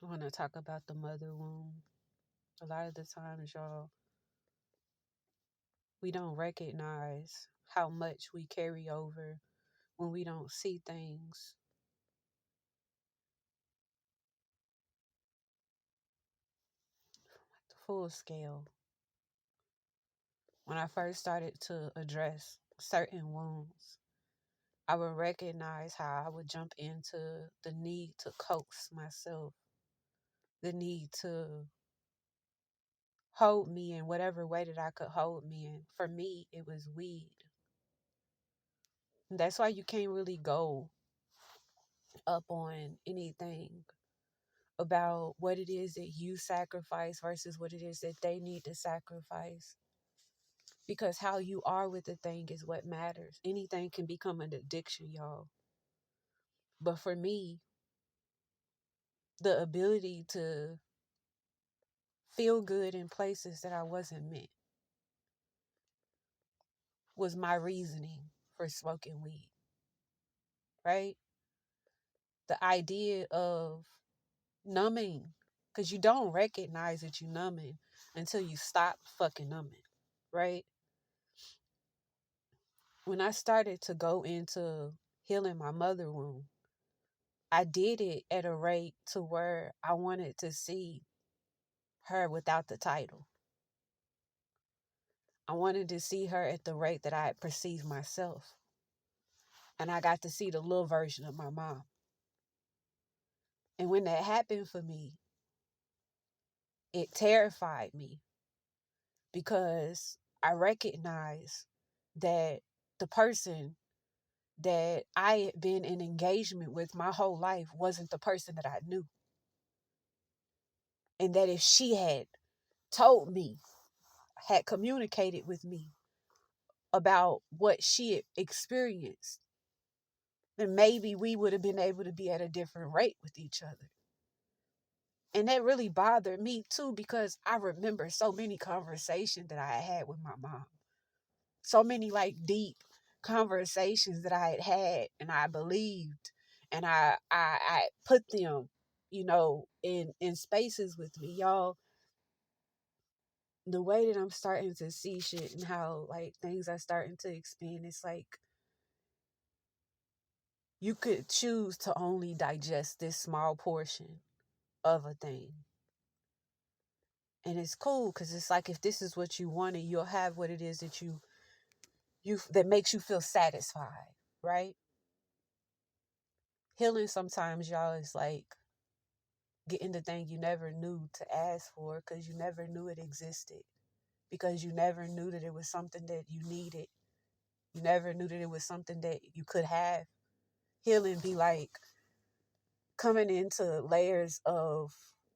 I want to talk about the mother wound. A lot of the times, y'all, we don't recognize how much we carry over when we don't see things full scale. When I first started to address certain wounds, I would recognize how I would jump into the need to coax myself, the need to hold me in whatever way that I could hold me in. For me, it was weed. That's why you can't really go up on anything about what it is that you sacrifice versus what it is that they need to sacrifice. Because how you are with the thing is what matters. Anything can become an addiction, y'all. But for me, the ability to feel good in places that I wasn't meant was my reasoning for smoking weed, right? The idea of numbing, because you don't recognize that you numbing until you stop fucking numbing, right? When I started to go into healing my mother wound, I did it at a rate to where I wanted to see her without the title. I wanted to see her at the rate that I had perceived myself. And I got to see the little version of my mom. And when that happened for me, it terrified me because I recognized that the person that I had been in engagement with my whole life wasn't the person that I knew. And that if she had told me, had communicated with me about what she had experienced, then maybe we would have been able to be at a different rate with each other. And that really bothered me too, because I remember so many conversations that I had with my mom. So many like deep conversations that I had and I believed and I put them, in spaces with me. Y'all, the way that I'm starting to see shit and how like things are starting to expand, it's like you could choose to only digest this small portion of a thing. And it's cool because it's like if this is what you wanted, you'll have what it is that you that makes you feel satisfied, right? Healing sometimes, y'all, is like getting the thing you never knew to ask for because you never knew it existed. Because you never knew that it was something that you needed. You never knew that it was something that you could have. Healing be like coming into layers of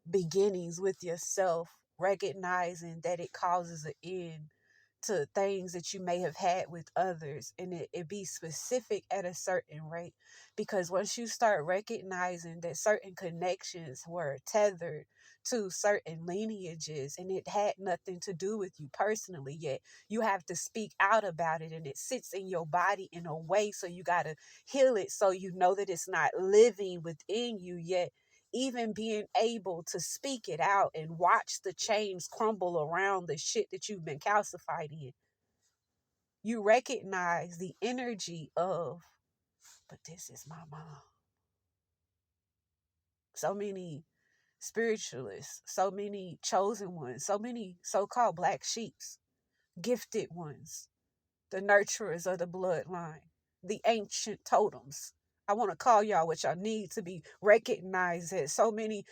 beginnings with yourself, recognizing that it causes an end to things that you may have had with others, and it be specific at a certain rate, because once you start recognizing that certain connections were tethered to certain lineages and it had nothing to do with you personally, yet you have to speak out about it and it sits in your body in a way, so you got to heal it so you know that it's not living within you yet. Even being able to speak it out and watch the chains crumble around the shit that you've been calcified in, you recognize the energy of, but this is my mom. So many spiritualists, so many chosen ones, so many so-called black sheeps, gifted ones, the nurturers of the bloodline, the ancient totems. I want to call y'all what y'all need to be recognized as so many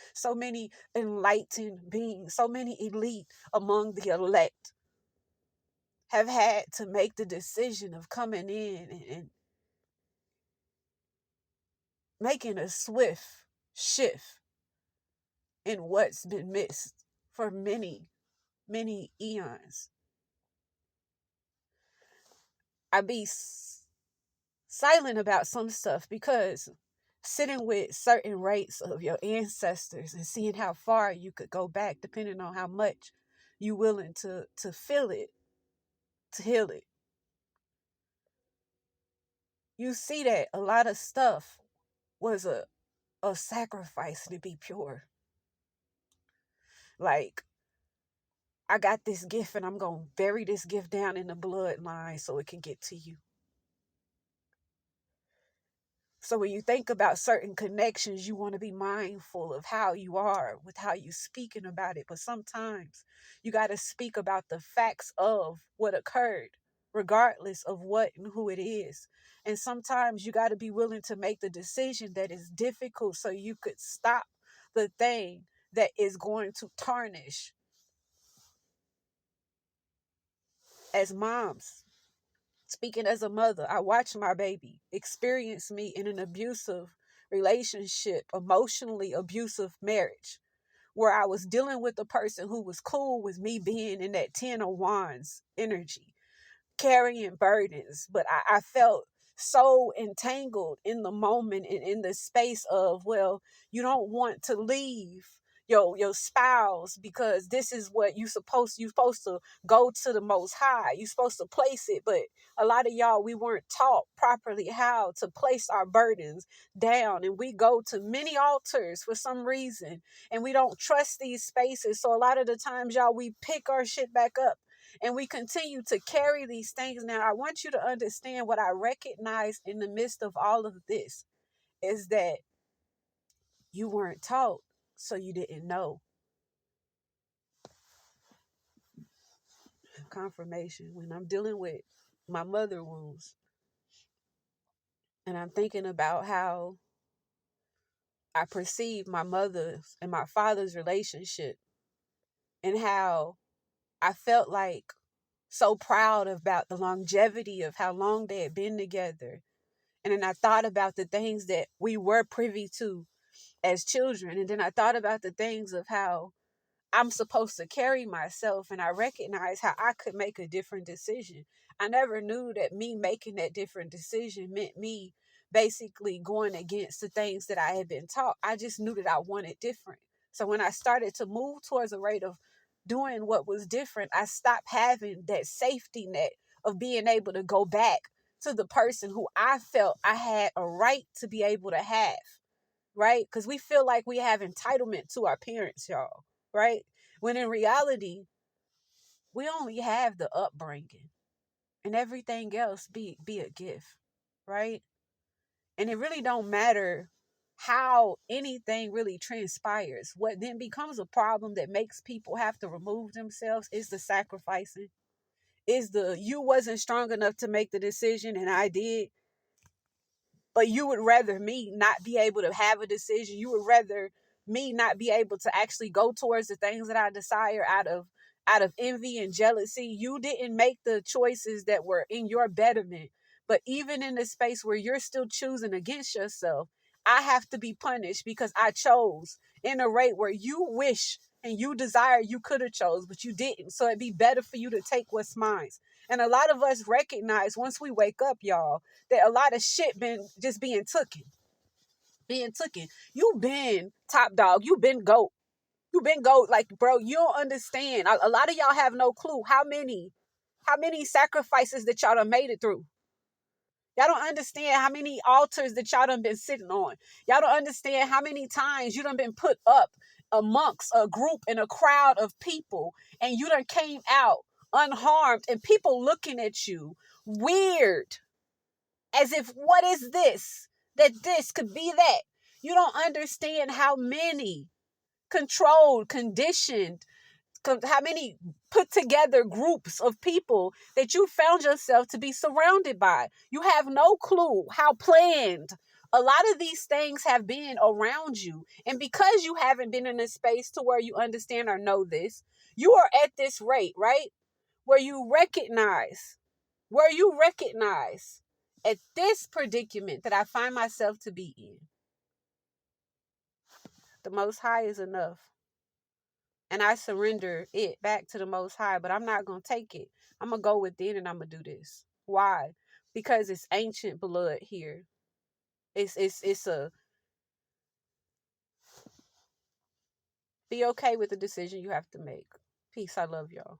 enlightened beings, so many elite among the elect have had to make the decision of coming in and making a swift shift in what's been missed for many, many eons. I be silent about some stuff because sitting with certain rates of your ancestors and seeing how far you could go back, depending on how much you willing to feel it, to heal it. You see that a lot of stuff was a sacrifice to be pure. Like, I got this gift and I'm going to bury this gift down in the bloodline so it can get to you. So when you think about certain connections, you want to be mindful of how you are with how you speaking about it. But sometimes you got to speak about the facts of what occurred, regardless of what and who it is. And sometimes you got to be willing to make the decision that is difficult so you could stop the thing that is going to tarnish. As moms, speaking as a mother, I watched my baby experience me in an abusive relationship, emotionally abusive marriage, where I was dealing with a person who was cool with me being in that 10 of wands energy, carrying burdens, but I felt so entangled in the moment and in the space of, well, you don't want to leave your spouse because this is what you're supposed to go to the most high, you're supposed to place it. But a lot of y'all, we weren't taught properly how to place our burdens down, and we go to many altars for some reason, and we don't trust these spaces. So a lot of the times, y'all, we pick our shit back up and we continue to carry these things. Now, I want you to understand what I recognize in the midst of all of this is that you weren't taught, so you didn't know. Confirmation. When I'm dealing with my mother wounds and I'm thinking about how I perceive my mother's and my father's relationship and how I felt like so proud about the longevity of how long they had been together. And then I thought about the things that we were privy to as children. And then I thought about the things of how I'm supposed to carry myself. And I recognized how I could make a different decision. I never knew that me making that different decision meant me basically going against the things that I had been taught. I just knew that I wanted different. So when I started to move towards a rate of doing what was different, I stopped having that safety net of being able to go back to the person who I felt I had a right to be able to have, right? Because we feel like we have entitlement to our parents, y'all, right? When in reality, we only have the upbringing and everything else be a gift, right? And it really don't matter how anything really transpires. What then becomes a problem that makes people have to remove themselves is the sacrificing, is the you wasn't strong enough to make the decision and I did. But you would rather me not be able to have a decision. You would rather me not be able to actually go towards the things that I desire out of envy and jealousy. You didn't make the choices that were in your betterment. But even in the space where you're still choosing against yourself, I have to be punished because I chose in a rate where you wish and you desire you could have chose, but you didn't. So it'd be better for you to take what's mine. And a lot of us recognize once we wake up, y'all, that a lot of shit been just being taken. Being taken. You been top dog. You been goat. You been goat. Like, bro, you don't understand. A lot of y'all have no clue how many sacrifices that y'all done made it through. Y'all don't understand how many altars that y'all done been sitting on. Y'all don't understand how many times you done been put up amongst a group and a crowd of people and you done came out unharmed and people looking at you weird as if, what is this? That this could be that. You don't understand how many controlled, conditioned, how many put together groups of people that you found yourself to be surrounded by. You have no clue how planned a lot of these things have been around you. And because you haven't been in a space to where you understand or know this, you are at this rate, right? Where you recognize at this predicament that I find myself to be in, the Most High is enough. And I surrender it back to the Most High, but I'm not going to take it. I'm going to go within and I'm going to do this. Why? Because it's ancient blood here. It's a, be okay with the decision you have to make. Peace. I love y'all.